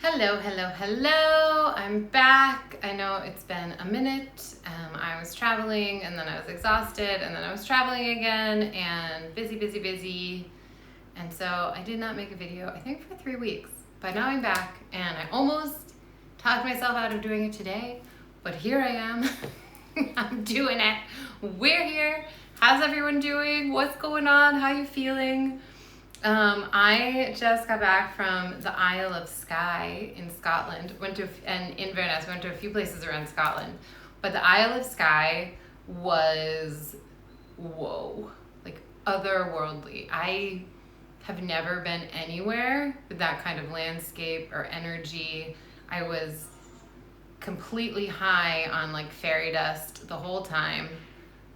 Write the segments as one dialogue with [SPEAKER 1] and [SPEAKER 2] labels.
[SPEAKER 1] Hello, hello, hello. I'm back. I know it's been a minute. I was traveling and then I was exhausted and then I was traveling again and busy, busy, busy. And so I did not make a video, I think for 3 weeks. But now I'm back and I almost talked myself out of doing it today. But here I am. I'm doing it. We're here. How's everyone doing? What's going on? How you feeling? I just got back from the Isle of Skye in Scotland. And Inverness. Went to a few places around Scotland, but the Isle of Skye was whoa, like otherworldly. I have never been anywhere with that kind of landscape or energy. I was completely high on like fairy dust the whole time.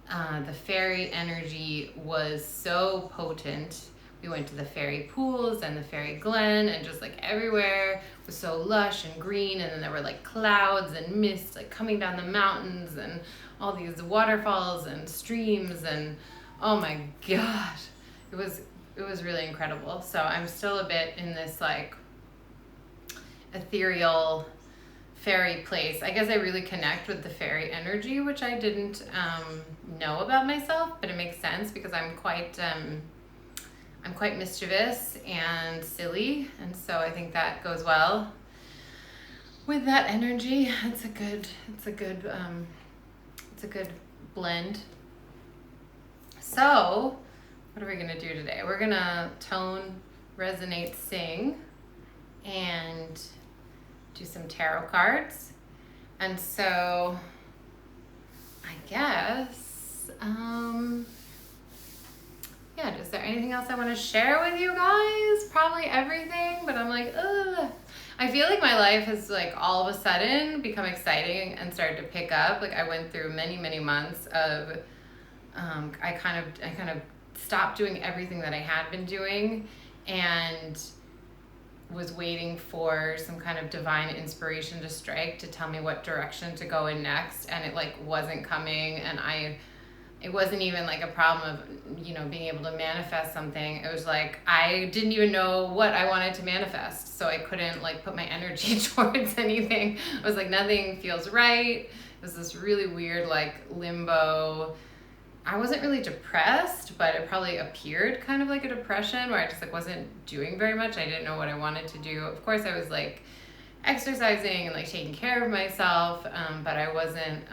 [SPEAKER 1] The fairy energy was so potent. We went to the fairy pools and the fairy glen, and just like everywhere was so lush and green, and then there were like clouds and mist like coming down the mountains and all these waterfalls and streams, and oh my gosh, it was really incredible. So I'm still a bit in this like ethereal fairy place. I guess I really connect with the fairy energy, which I didn't know about myself, but it makes sense because I'm quite mischievous and silly, and so I think that goes well with that energy. It's a good blend. So, what are we gonna do today? We're gonna tone, resonate, sing, and do some tarot cards. And so, I guess, yeah, is there anything else I want to share with you guys? Probably everything, but I'm like, ugh. I feel like my life has like all of a sudden become exciting and started to pick up. Like I went through many, many months of, I kind of stopped doing everything that I had been doing and was waiting for some kind of divine inspiration to strike to tell me what direction to go in next, and it like wasn't coming, and it wasn't even like a problem of, being able to manifest something. It was like, I didn't even know what I wanted to manifest. So I couldn't like put my energy towards anything. I was like, nothing feels right. It was this really weird, like limbo. I wasn't really depressed, but it probably appeared kind of like a depression where I just like wasn't doing very much. I didn't know what I wanted to do. Of course I was like exercising and like taking care of myself. But I wasn't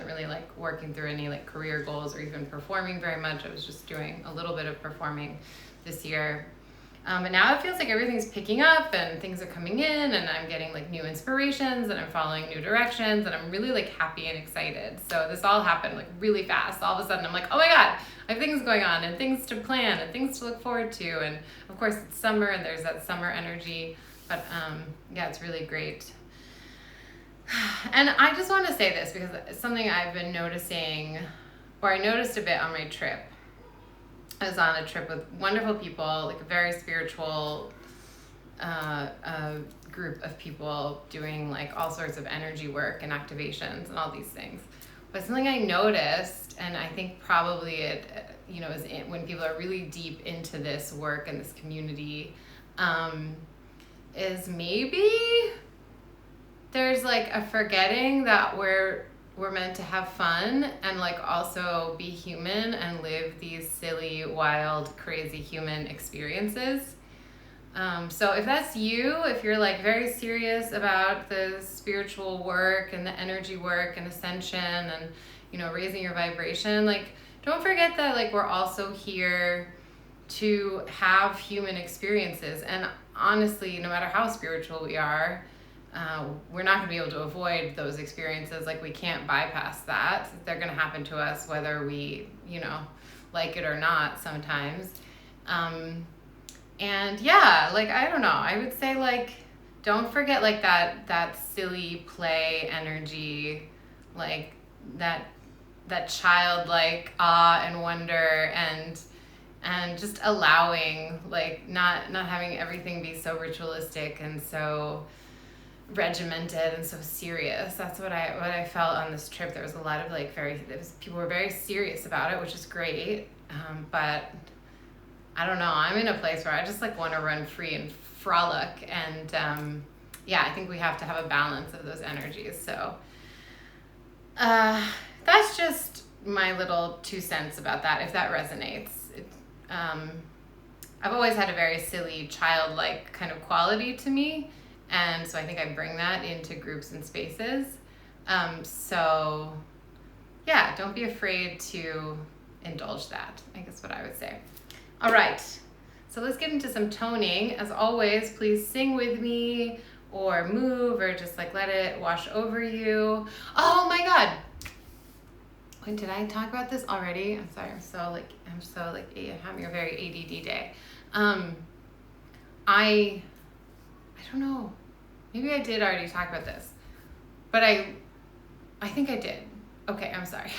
[SPEAKER 1] really like working through any like career goals or even performing very much. I was just doing a little bit of performing this year. But now it feels like everything's picking up and things are coming in and I'm getting like new inspirations and I'm following new directions and I'm really like happy and excited. So this all happened like really fast. All of a sudden I'm like, oh my God, I have things going on and things to plan and things to look forward to. And of course it's summer and there's that summer energy, but yeah, it's really great. And I just want to say this because it's something I've been noticing, or I noticed a bit on my trip. I was on a trip with wonderful people, like a very spiritual group of people doing like all sorts of energy work and activations and all these things. But something I noticed, and I think probably it, is when people are really deep into this work and this community, is maybe there's like a forgetting that we're meant to have fun and like also be human and live these silly, wild, crazy human experiences. So if that's you, if you're like very serious about the spiritual work and the energy work and ascension and, raising your vibration, like don't forget that like we're also here to have human experiences. And honestly, no matter how spiritual we are, we're not going to be able to avoid those experiences. Like we can't bypass that. They're going to happen to us whether we, like it or not sometimes. And yeah, like, I don't know, I would say like, don't forget like that silly play energy, like that childlike awe and wonder and just allowing, like not having everything be so ritualistic and so regimented and so serious. That's what I felt on this trip. There was a lot of like people were very serious about it, which is great. But I don't know. I'm in a place where I just like want to run free and frolic, and yeah, I think we have to have a balance of those energies. So that's just my little 2 cents about that. If that resonates, I've always had a very silly, childlike kind of quality to me, and so I think I bring that into groups and spaces. So yeah, don't be afraid to indulge that, I guess what I would say. All right, so let's get into some toning. As always, please sing with me or move or just like let it wash over you. Oh my God. When did I talk about this already? I'm sorry, I'm so having a very ADD day. I don't know. Maybe I did already talk about this, but I think I did. Okay, I'm sorry.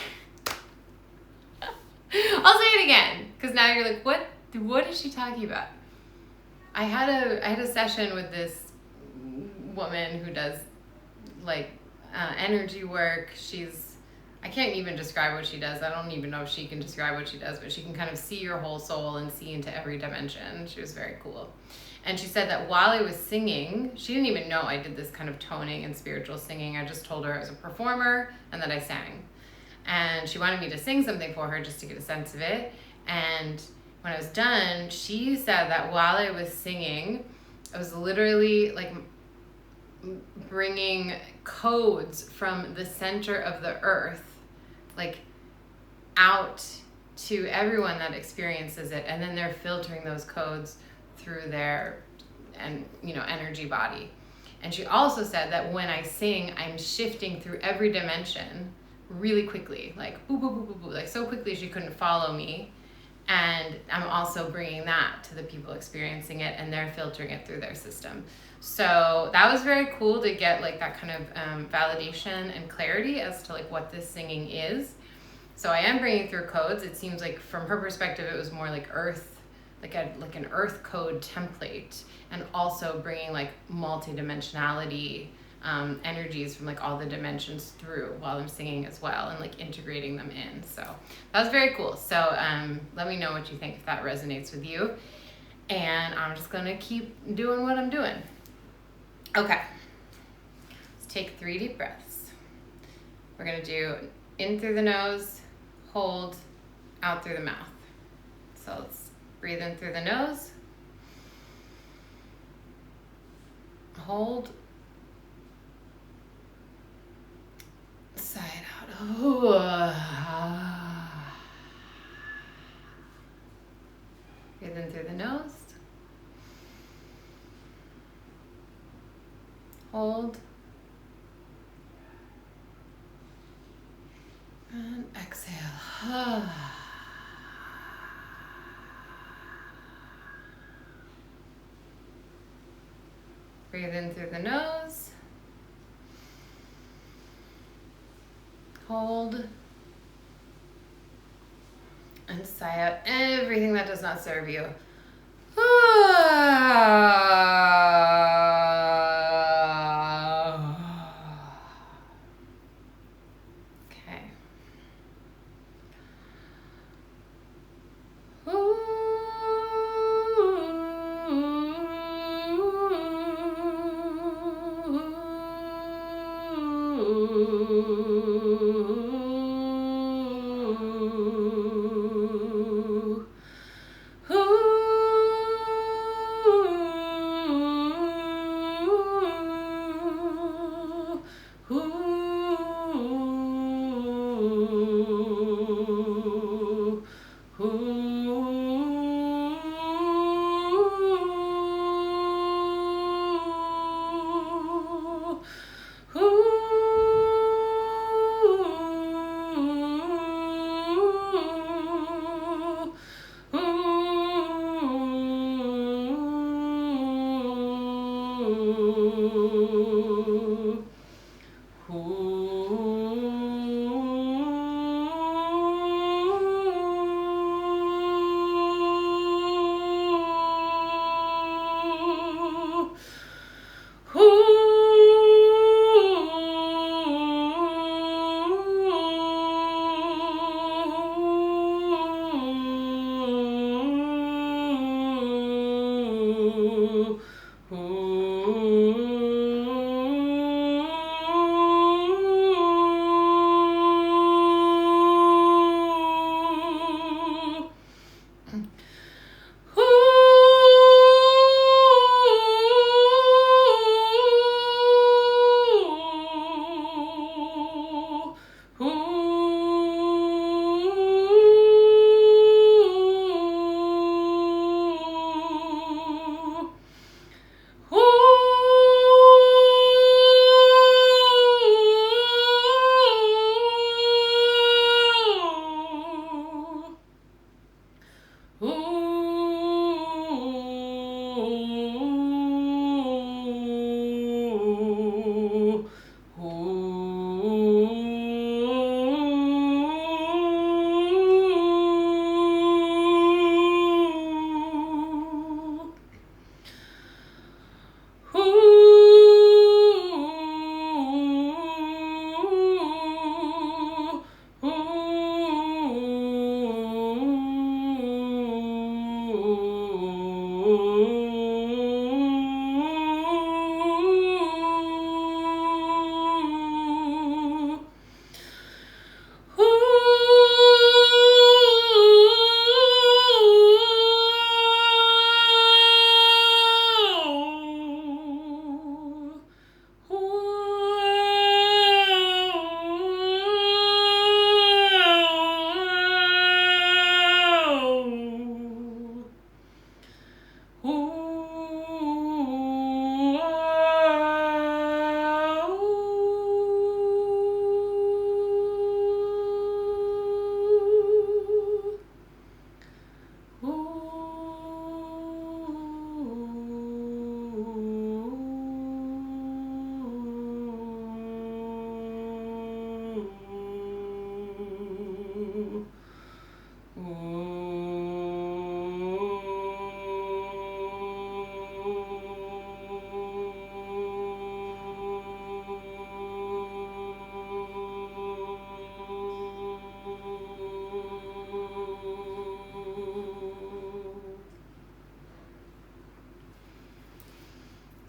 [SPEAKER 1] I'll say it again, because now you're like, what is she talking about? I had a session with this woman who does like energy work. I can't even describe what she does. I don't even know if she can describe what she does, but she can kind of see your whole soul and see into every dimension. She was very cool. And she said that while I was singing, she didn't even know I did this kind of toning and spiritual singing. I just told her I was a performer and that I sang. And she wanted me to sing something for her just to get a sense of it. And when I was done, she said that while I was singing, I was literally like bringing codes from the center of the earth, like out to everyone that experiences it, and then they're filtering those codes through their energy body. And she also said that when I sing, I'm shifting through every dimension really quickly, like boo boo boo boo boo, like so quickly she couldn't follow me. And I'm also bringing that to the people experiencing it, and they're filtering it through their system. So that was very cool to get like that kind of validation and clarity as to like what this singing is. So I am bringing through codes. It seems like from her perspective, it was more like earth, like an earth code template, and also bringing like multi-dimensionality energies from like all the dimensions through while I'm singing as well, and like integrating them in. So that was very cool. So let me know what you think, if that resonates with you. And I'm just gonna keep doing what I'm doing. Okay, let's take 3 deep breaths. We're gonna do in through the nose, hold, out through the mouth. So let's breathe in through the nose, hold, sigh it out. Breathe in through the nose, hold, and exhale. Breathe in through the nose, hold, and sigh out everything that does not serve you. Okay.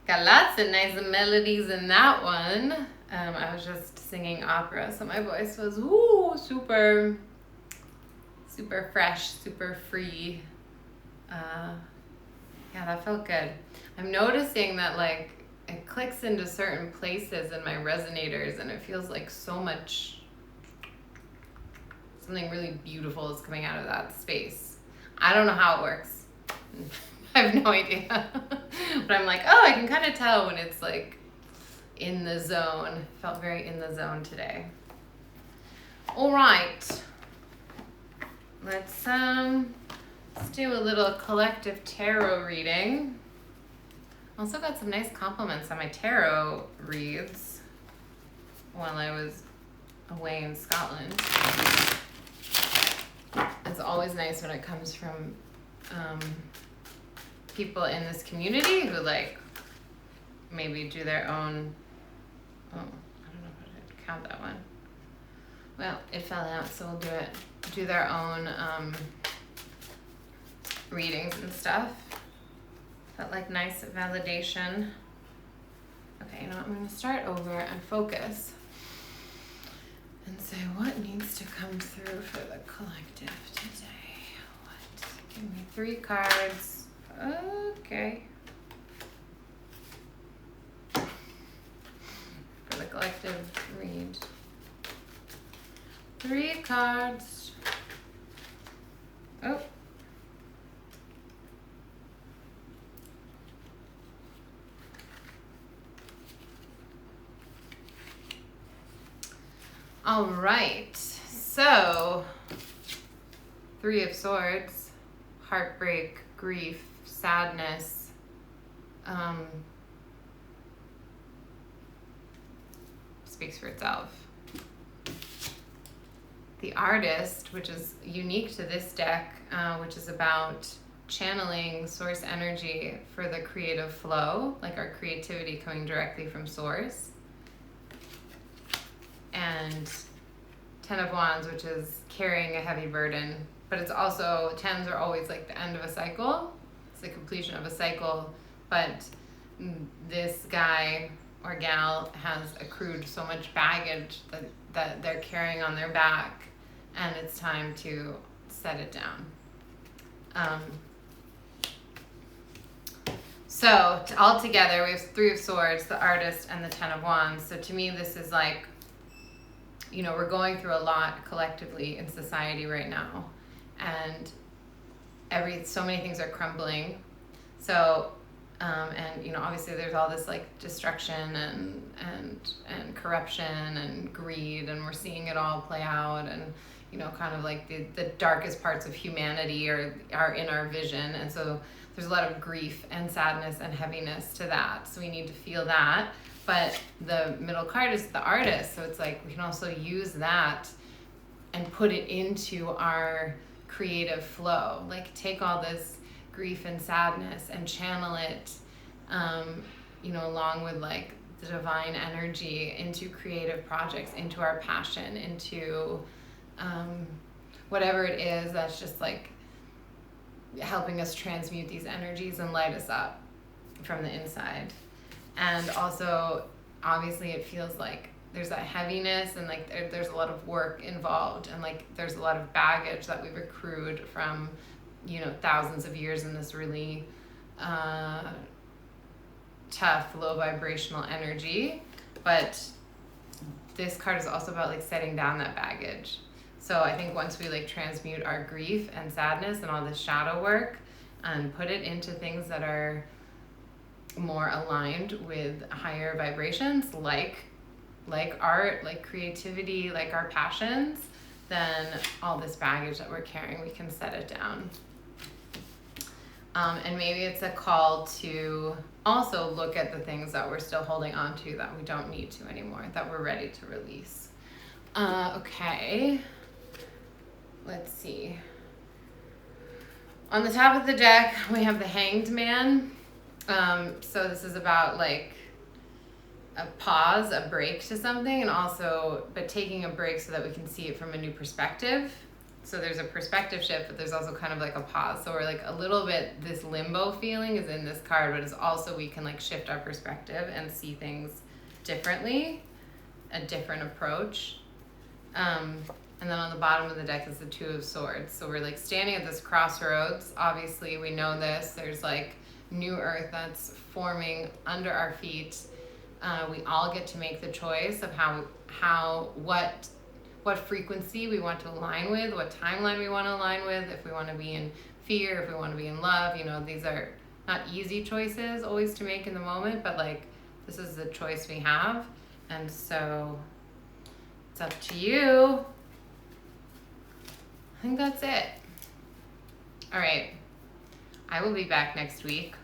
[SPEAKER 1] Got lots of nice melodies in that one. I was just singing opera, so my voice was super, super fresh, super free. Yeah, that felt good. I'm noticing that like it clicks into certain places in my resonators, and it feels like so much, something really beautiful is coming out of that space. I don't know how it works. I have no idea. But I'm like, oh, I can kind of tell when it's like in the zone. Felt very in the zone today. All right. Let's do a little collective tarot reading. Also got some nice compliments on my tarot reads while I was away in Scotland. It's always nice when it comes from people in this community who like maybe do their own, I don't know if I should count that one. Well, it fell out, so we'll do their own readings and stuff. But like nice validation. Okay, you know what, I'm gonna start over and focus and say what needs to come through for the collective today. What? Give me 3 cards. Okay. For the collective read. 3 cards. Oh. All right. So, 3 of Swords, heartbreak, grief, sadness, speaks for itself. The Artist, which is unique to this deck, which is about channeling source energy for the creative flow, like our creativity coming directly from source. And 10 of Wands, which is carrying a heavy burden, but it's also, 10s are always like the end of a cycle. It's the completion of a cycle, but this guy or gal has accrued so much baggage that they're carrying on their back, and it's time to set it down. So all together, we have 3 of Swords, the Artist, and the 10 of Wands. So to me, this is like, you know, we're going through a lot collectively in society right now, and so many things are crumbling. So, and you know, obviously there's all this like destruction and corruption and greed, and we're seeing it all play out, and you know, kind of like the darkest parts of humanity are in our vision, and so there's a lot of grief and sadness and heaviness to that. So we need to feel that. But the middle card is the Artist, so it's like we can also use that and put it into our creative flow. Like take all this grief and sadness and channel it, you know, along with like the divine energy into creative projects, into our passion, into whatever it is that's just like helping us transmute these energies and light us up from the inside. And also, obviously, it feels like there's that heaviness, and like there's a lot of work involved, and like there's a lot of baggage that we've accrued from, you know, thousands of years in this really tough, low vibrational energy. But this card is also about like setting down that baggage. So I think once we like transmute our grief and sadness and all this shadow work and put it into things that are more aligned with higher vibrations, like art, like creativity, like our passions, then all this baggage that we're carrying, we can set it down. And maybe it's a call to also look at the things that we're still holding on to that we don't need to anymore, that we're ready to release. Okay, let's see. On the top of the deck, we have the Hanged Man. So this is about like a pause, a break to something, and also, but taking a break so that we can see it from a new perspective. So there's a perspective shift, but there's also kind of like a pause. So we're like a little bit, this limbo feeling is in this card, but it's also we can like shift our perspective and see things differently, a different approach. And then on the bottom of the deck is the Two of Swords. So we're like standing at this crossroads. Obviously, we know this. There's like new earth that's forming under our feet. We all get to make the choice of what frequency we want to align with, what timeline we want to align with, if we want to be in fear, if we want to be in love. You know, these are not easy choices always to make in the moment, but like this is the choice we have. And so it's up to you. I think that's it. All right. I will be back next week.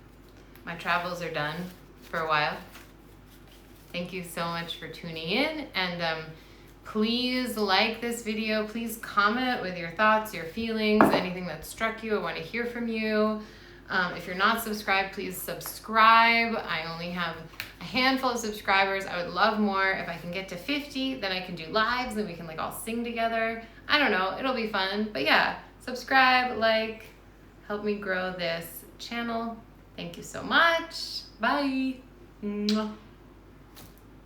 [SPEAKER 1] My travels are done for a while. Thank you so much for tuning in. And please like this video. Please comment with your thoughts, your feelings, anything that struck you. I want to hear from you. If you're not subscribed, please subscribe. I only have a handful of subscribers. I would love more. If I can get to 50, then I can do lives and we can like all sing together. I don't know. It'll be fun. But yeah, subscribe, like, help me grow this channel. Thank you so much. Bye. Mwah.